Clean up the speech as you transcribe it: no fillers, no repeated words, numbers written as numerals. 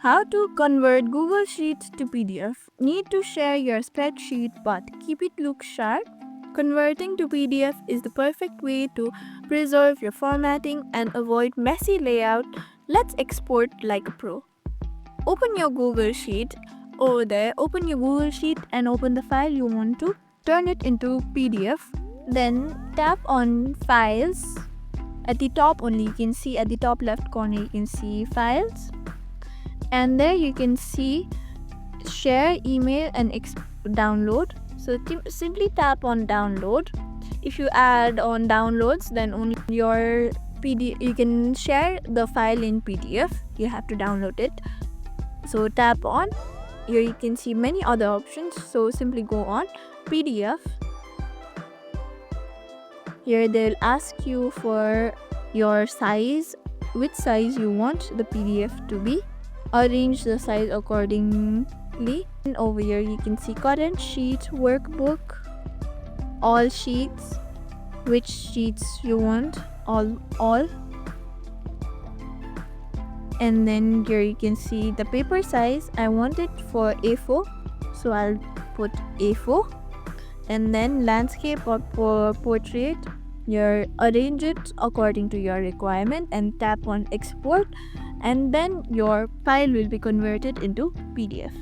How to convert Google Sheets to PDF. Need to share your spreadsheet but keep it look sharp? Converting to PDF is the perfect way to preserve your formatting and avoid messy layout. Let's export like a pro. Open your Google Sheet. Over there, open your Google Sheet and open the file you want to turn it into PDF. Then tap on Files. At the top only, you can see at the top left corner, you can see Files. And there you can see Share, Email and Download. So simply tap on Download. If you add on downloads, then only your PDF, you can share the file in PDF. You have to download it. So tap on. Here you can see many other options. So simply go on PDF. Here they'll ask you for your size, which size you want the PDF to be. Arrange the size accordingly. And over here you can see current sheet, workbook, all sheets, which sheets you want, all. And then here you can see the paper size. I want it for A4, so I'll put A4. And then landscape or portrait, you arrange it according to your requirement and tap on export, and then your file will be converted into PDF.